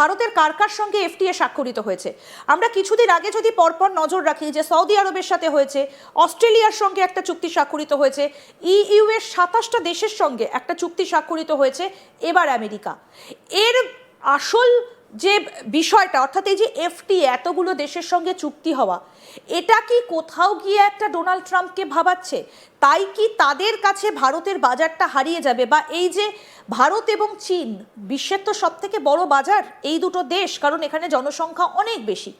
ভারতের কার কার সঙ্গে এফটিএ স্বাক্ষরিত হয়েছে? আমরা কিছুদিন আগে যদি পরপর নজর রাখি যে সৌদি আরবের সাথে হয়েছে, অস্ট্রেলিয়ার সঙ্গে একটা চুক্তি স্বাক্ষরিত হয়েছে, ইইউ এর 27টা দেশের সঙ্গে একটা চুক্তি স্বাক্ষরিত হয়েছে, এবার আমেরিকা। এর আসল যে বিষয়টা, অর্থাৎ এই যে এফটিএ, এতগুলো দেশের সঙ্গে চুক্তি হওয়া, এটা কি কোথাও গিয়ে একটা ডোনাল্ড ট্রাম্পকে ভাবাচ্ছে? তাই কি তাদের কাছে ভারতের বাজারটা হারিয়ে যাবে? বা এই যে ভারত এবং চীন বিশ্বের তো সব থেকে বড় বাজার এই দুটো দেশ, কারণ এখানে জনসংখ্যা অনেক বেশি,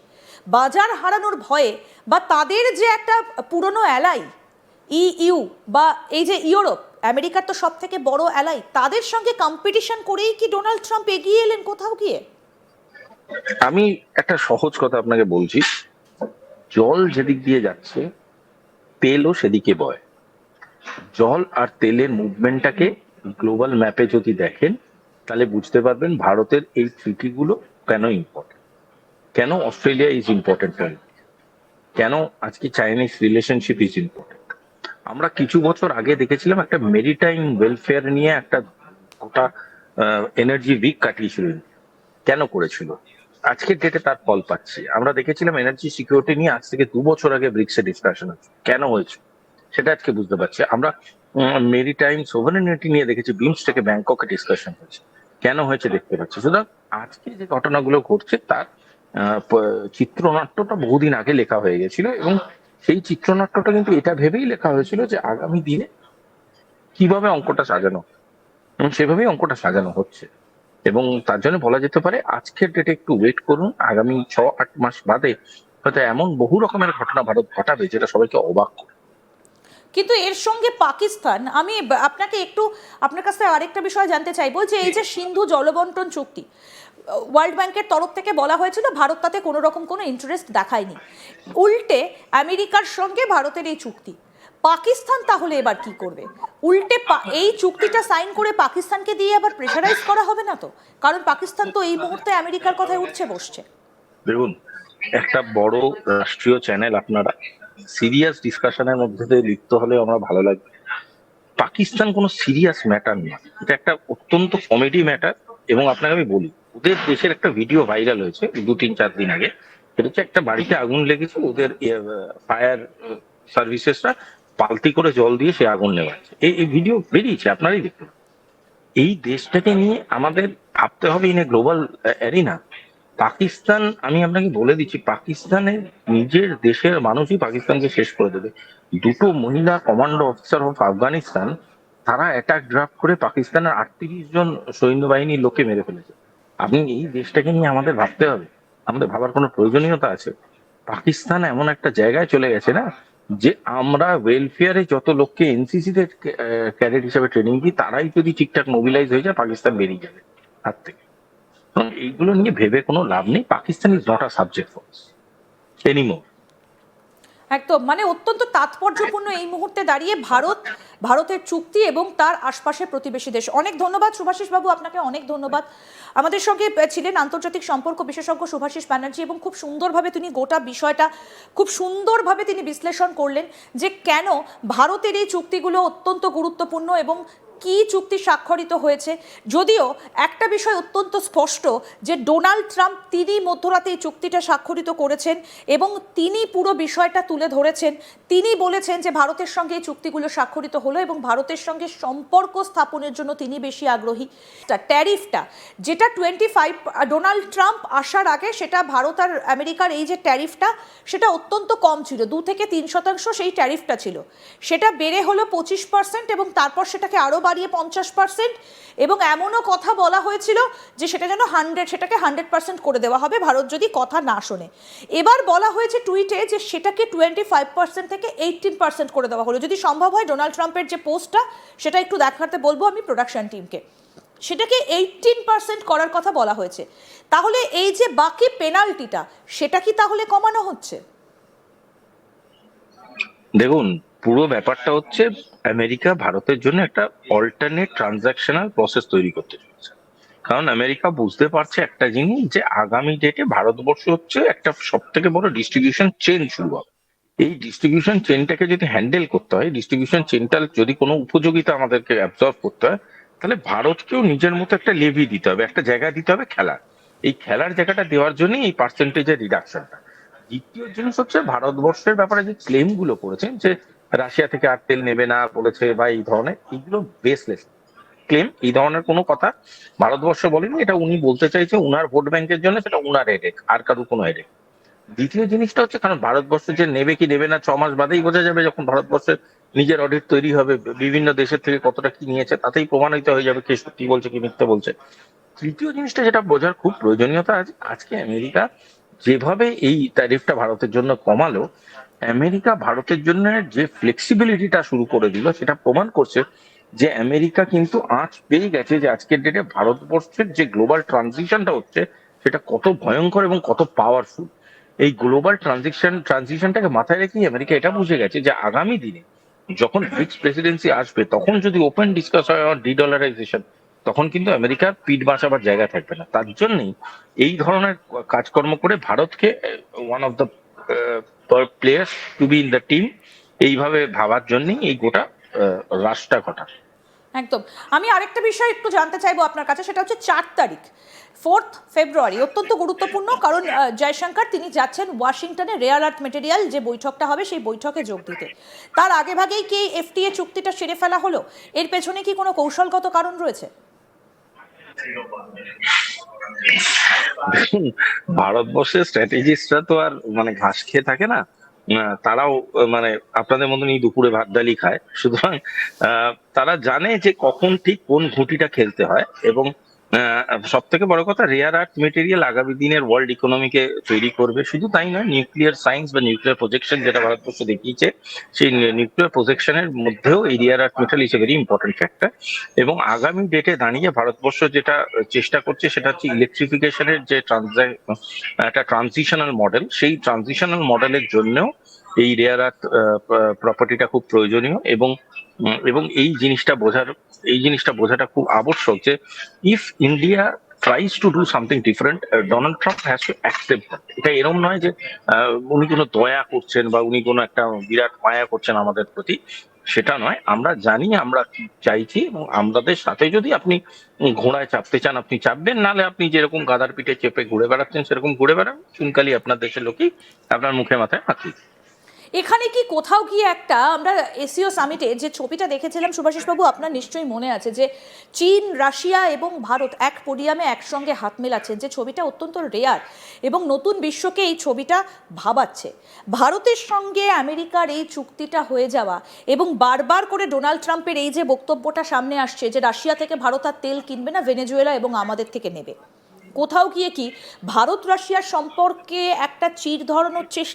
বাজার হারানোর ভয়ে বা তাদের যে একটা পুরনো অ্যালাই ইইউ বা এই যে ইউরোপ, আমেরিকার তো সব থেকে বড় অ্যালাই, তাদের সঙ্গে কম্পিটিশন করেই কি ডোনাল্ড ট্রাম্প এগিয়ে এলেন কোথাও গিয়ে? আমি একটা সহজ কথা আপনাকে বলছি, জল যেদিক দিয়ে যাচ্ছে তেলও সেদিকে বয়। জল আর তেলের মুভমেন্টটাকে গ্লোবাল ম্যাপে যদি দেখেন তাহলে বুঝতে পারবেন ভারতের এই ট্রিটি গুলো কেন ইম্পর্টেন্ট, কেন অস্ট্রেলিয়া ইজ ইম্পর্টেন্ট, কেন আজকে চাইনিজ রিলেশনশিপ ইজ ইম্পর্টেন্ট। আমরা কিছু বছর আগে দেখেছিলাম একটা মেরিটাইম ওয়েলফেয়ার নিয়ে একটা গোটা এনার্জি উইক কাটিয়েছিল। কেন করেছিল? আজকের ডেটে তার ফল পাচ্ছি। আমরা দেখেছিলাম এনার্জি সিকিউরিটি নিয়ে আজ থেকে 2 বছর আগে ব্রিক্সে ডিসকাশন হচ্ছে, কেন হয়েছে সেটা আজকে বুঝতে পারছি। আমরা মেরিটাইম সোভারেনিটি নিয়ে দেখেছি, বিমস্টেকে ব্যাংককে ডিসকাশন হয়েছে, কেন হয়েছে দেখতে পাচ্ছি। সুতরাং আজকে যে ঘটনাগুলো ঘটছে তার চিত্রনাট্যটা বহুদিন আগে লেখা হয়ে গেছিল, এবং সেই চিত্রনাট্যটা কিন্তু এটা ভেবেই লেখা হয়েছিল যে আগামী দিনে কিভাবে অঙ্কটা সাজানো, এবং সেভাবেই অঙ্কটা সাজানো হচ্ছে। এবং তার জন্য বলা যেতে পারে আজকের ডেটে একটু ওয়েট করুন, আগামী 6-8 মাস বাদে হয়তো এমন বহু রকমের ঘটনা ভারত ঘটাবে যেটা সবাইকে অবাক করবে। কিন্তু এর সঙ্গে পাকিস্তান, আমি আপনাকে একটু আপনার কাছ থেকে আরেকটা বিষয় জানতে চাইবো, যে এই যে সিন্ধু জলবন্টন চুক্তি, ওয়ার্ল্ড ব্যাংকের তরফ থেকে বলা হয়েছিল ভারত তাতে কোনো রকম কোনো ইন্টারেস্ট দেখায়নি, উল্টে আমেরিকার সঙ্গে ভারতের এই চুক্তি, পাকিস্তান তাহলে এবার কি করবে? উল্টে এই চুক্তিটা সাইন করে পাকিস্তানকে দিয়ে আবার প্রেশারাইজ করা হবে না তো? কারণ পাকিস্তান তো এই মুহূর্তে আমেরিকার কথায় উঠছে বসছে। দেখুন, একটা বড় রাষ্ট্রীয় চ্যানেল, আপনারা সিরিয়াস ডিসকাশনের মধ্যে দিয়ে লিপ্ত হলে আমরা ভালো লাগবে। পাকিস্তান কোনো সিরিয়াস ম্যাটার না, এটা একটা অত্যন্ত কমেডি ম্যাটার। এবং আপনাকে আমি বলি, ওদের দেশের একটা ভিডিও ভাইরাল হয়েছে 2-3-4 দিন আগে। সেটা হচ্ছে একটা বাড়িতে আগুন লেগেছে, ওদের ফায়ার সার্ভিসেসরা বালতি করে জল দিয়ে সে আগুন নেভাচ্ছে। এই ভিডিও বেরিয়েছে, আপনারাই দেখুন। এই দেশটাকে নিয়ে আমাদের ভাবতে হবে in a global arena. Pakistan, আমি আপনাকে বলে দিচ্ছি, পাকিস্তানের নিজের দেশের মানুষই পাকিস্তানকে শেষ করে দেবে। দুটো মহিলা কমান্ডো অফিসার অফ আফগানিস্তান, তারা অ্যাটাক ড্রাফট করে পাকিস্তানের 38 জন সৈন্যবাহিনীর লোককে মেরে ফেলেছে। আপনি এই দেশটাকে নিয়ে আমাদের ভাবতে হবে, আমাদের ভাবার কোনো প্রয়োজনীয়তা আছে? পাকিস্তান এমন একটা জায়গায় চলে গেছে না, যে আমরা ওয়েলফেয়ারে যত লোককে এনসিসি তে ক্যাডেট হিসেবে ট্রেনিং দিই, তারাই যদি ঠিকঠাক মোবিলাইজ হয়ে যায় পাকিস্তান বেরিয়ে যাবে হাত থেকে। এইগুলো নিয়ে ভেবে কোনো লাভ নেই। Pakistan is not a subject for us anymore. একদম, মানে অত্যন্ত তাৎপর্যপূর্ণ এই মুহূর্তে দাঁড়িয়ে ভারতের চুক্তি এবং তার আশপাশে প্রতিবেশী দেশ। অনেক ধন্যবাদ শুভাশিস বাবু, আপনাকে অনেক ধন্যবাদ। আমাদের সঙ্গে ছিলেন আন্তর্জাতিক সম্পর্ক বিশেষজ্ঞ শুভাশিস ব্যানার্জি, এবং খুব সুন্দরভাবে তিনি গোটা বিষয়টা খুব সুন্দরভাবে তিনি বিশ্লেষণ করলেন যে কেন ভারতের এই চুক্তিগুলো অত্যন্ত গুরুত্বপূর্ণ এবং কি চুক্তি স্বাক্ষরিত হয়েছে। যদিও একটা বিষয় অত্যন্ত স্পষ্ট, যে ডোনাল্ড ট্রাম্প তিনি মধ্যরাতে এই চুক্তিটা স্বাক্ষরিত করেছেন এবং তিনি পুরো বিষয়টা তুলে ধরেছেন। তিনি বলেছেন যে ভারতের সঙ্গে এই চুক্তিগুলো স্বাক্ষরিত হলো এবং ভারতের সঙ্গে সম্পর্ক স্থাপনের জন্য তিনি বেশি আগ্রহী। ট্যারিফটা যেটা 25, ডোনাল্ড ট্রাম্প আসার আগে সেটা ভারত আর আমেরিকার এই যে ট্যারিফটা, সেটা অত্যন্ত কম ছিল, 2-3% সেই ট্যারিফটা ছিল। সেটা বেড়ে হলো 25% এবং তারপর সেটাকে আরও বাড়িয়ে 50%, এবং এমনও কথা বলা হয়েছিল যে সেটা যেন 100% করে দেওয়া হবে ভারত যদি কথা না শোনে। এবার বলা হয়েছে টুইটে যে সেটাকে 25% থেকে 18% করে দেওয়া হলো। যদি সম্ভব হয় ডোনাল্ড ট্রাম্পের যে পোস্টটা সেটা একটু দেখাতে বলবো আমি প্রোডাকশন টিমকে। সেটাকে 18% করার কথা বলা হয়েছে। তাহলে এই যে বাকি পেনাল্টিটা, সেটা কি তাহলে কমানো হচ্ছে? দেখুন, পুরো ব্যাপারটা হচ্ছে আমেরিকা ভারতের জন্য একটা অল্টারনেট ট্রানজাকশনাল প্রসেস তৈরি করতে চলেছে। কারণ আমেরিকা বুঝতে পারছে একটা জিনিস, যে আগামী ডেটে ভারতবর্ষ হচ্ছে একটা সব থেকে বড় ডিস্ট্রিবিউশন চেন শুরু হবে। এই ডিস্ট্রিবিউশন চেনটাকে যদি হ্যান্ডেল করতে হয়, ডিস্ট্রিবিউশন চেনটার যদি কোনো উপযোগিতা আমাদেরকে অ্যাবজর্ব করতে হয়, তাহলে ভারতকেও নিজের মতো একটা লেভি দিতে হবে, একটা জায়গা দিতে হবে খেলার। এই খেলার জায়গাটা দেওয়ার জন্যই এই পার্সেন্টেজের রিডাকশনটা। দ্বিতীয় জিনিস হচ্ছে ভারতবর্ষের ব্যাপারে যে ক্লেম গুলো করেছেন যে রাশিয়া থেকে আর তেল নেবে না বলেছে বা এই ধরনের, এইগুলো বেসলেস ক্লেম। এই ধরনের কোনো কথা ভারতবর্ষ বলেনি। এটা উনি বলতে চাইছে উনার ভোট ব্যাংকের জন্য, সেটা উনার হেডেক, আর কারো কোনো হেডেক। দ্বিতীয় জিনিসটা হচ্ছে, কারণ ভারতবর্ষ যে নেবে কি নেবে না 6 মাস বাদেই বোঝা যাবে, যখন ভারতবর্ষের নিজের অডিট তৈরি হবে, বিভিন্ন দেশের থেকে কতটা কি নিয়েছে তাতেই প্রমাণিত হয়ে যাবে কে সত্যি বলছে কি মিথ্যে বলছে। তৃতীয় জিনিসটা যেটা বোঝার খুব প্রয়োজনীয়তা আছে, আজকে আমেরিকা যেভাবে এই ট্যারিফটা ভারতের জন্য কমালো, আমেরিকা ভারতের জন্য যে ফ্লেক্সিবিলিটিটা শুরু করে দিল, সেটা প্রমাণ করছে যে আমেরিকা কিন্তু আঁচ পেয়ে গেছে যে আজকের ডেটে ভারতবর্ষের যে গ্লোবাল ট্রানজিশনটা হচ্ছে সেটা কত ভয়ঙ্কর এবং কত পাওয়ারফুল। এই গ্লোবাল ট্রানজিশনটাকে মাথায় রেখেই আমেরিকা এটা বুঝে গেছে যে আগামী দিনে যখন ব্রিক্স প্রেসিডেন্সি আসবে, তখন যদি ওপেন ডিসকাস হয় ডিডলারাইজেশন, তখন কিন্তু আমেরিকার পিঠ বাঁচাবার জায়গা থাকবে না। তার জন্যই এই ধরনের কাজকর্ম করে ভারতকে one of the players two be in the team, এইভাবে ভাবার জন্যই এই গোটা রাশটা ঘটা। একদম। আমি আরেকটা বিষয় একটু জানতে চাইবো আপনার কাছে, সেটা হচ্ছে 4 তারিখ 4th ফেব্রুয়ারি অত্যন্ত গুরুত্বপূর্ণ, কারণ জয়শঙ্কর তিনি যাচ্ছেন ওয়াশিংটনে রেয়ার আর্থ মেটেরিয়াল যে বৈঠকটা হবে সেই বৈঠকে যোগ দিতে। তার আগে ভাগেই কি এফটিএ চুক্তিটা সেরে ফেলা হলো? এর পেছনে কি কোনো কৌশলগত কারণ রয়েছে? দেখুন, ভারতবর্ষের স্ট্র্যাটেজিস্টরা তো আর মানে ঘাস খেয়ে থাকে না। তারাও মানে আপনাদের মতনই দুপুরে ভাত ডালি খায়, সুতরাং তারা জানে যে কখন ঠিক কোন ঘুঁটিটা খেলতে হয়। এবং সব থেকে বড় কথা, রেয়ার আর্থ মেটেরিয়াল আগামী দিনের ওয়ার্ল্ড ইকোনমিকে তৈরি করবে। শুধু তাই নয়, নিউক্লিয়ার সায়েন্স বা নিউক্লিয়ার প্রজেকশন যেটা ভারতবর্ষ দেখিয়েছে, সেই নিউক্লিয়ার প্রজেকশনের মধ্যেও এই rare earth metal is a very important factor. এবং আগামী ডেটে দাঁড়িয়ে ভারতবর্ষ যেটা চেষ্টা করছে সেটা হচ্ছে ইলেকট্রিফিকেশনের যে একটা ট্রানজিশনাল মডেল, সেই ট্রানজিশনাল মডেলের জন্যও এই রেয়ার আর্থ প্রপার্টিটা খুব প্রয়োজনীয়। এবং এই জিনিসটা বোঝাটা খুব আবশ্যক যে if India tries to do something different, Donald Trump has to accept. এটা এরকম নয় যে উনি কোনো দয়া করছেন বা উনি কোনো একটা বিরাট মায়া করছেন আমাদের প্রতি, সেটা নয়। আমরা জানি আমরা কি চাইছি, এবং আমাদের সাথে যদি আপনি ঘোড়ায় চাপতে চান আপনি চাপবেন, নাহলে আপনি যেরকম গাধার পিঠে চেপে ঘুরে বেড়াচ্ছেন সেরকম ঘুরে বেড়ান, চুনকালি আপনার দেশের লোকই আপনার মুখে মাথায় হাঁকি। এখানে কি কোথাও গিয়ে একটা আমরা এসিও সামিটে যে ছবিটা দেখেছিলাম শুভাশিসবাবু, আপনার নিশ্চয়ই মনে আছে যে চীন, রাশিয়া এবং ভারত এক পোডিয়ামে একসঙ্গে হাত মেলাচ্ছে, যে ছবিটা অত্যন্ত রেয়ার এবং নতুন বিশ্বকে এই ছবিটা ভাবাচ্ছে। ভারতের সঙ্গে আমেরিকার এই চুক্তিটা হয়ে যাওয়া এবং বারবার করে ডোনাল্ড ট্রাম্পের এই যে বক্তব্যটা সামনে আসছে যে রাশিয়া থেকে ভারত আর তেল কিনবে না, ভেনেজুয়েলা এবং আমাদের থেকে নেবে, কোথাও গিয়ে কি ভারত রাশিয়ার সম্পর্কে একটা চির ধরানোর চেষ্টা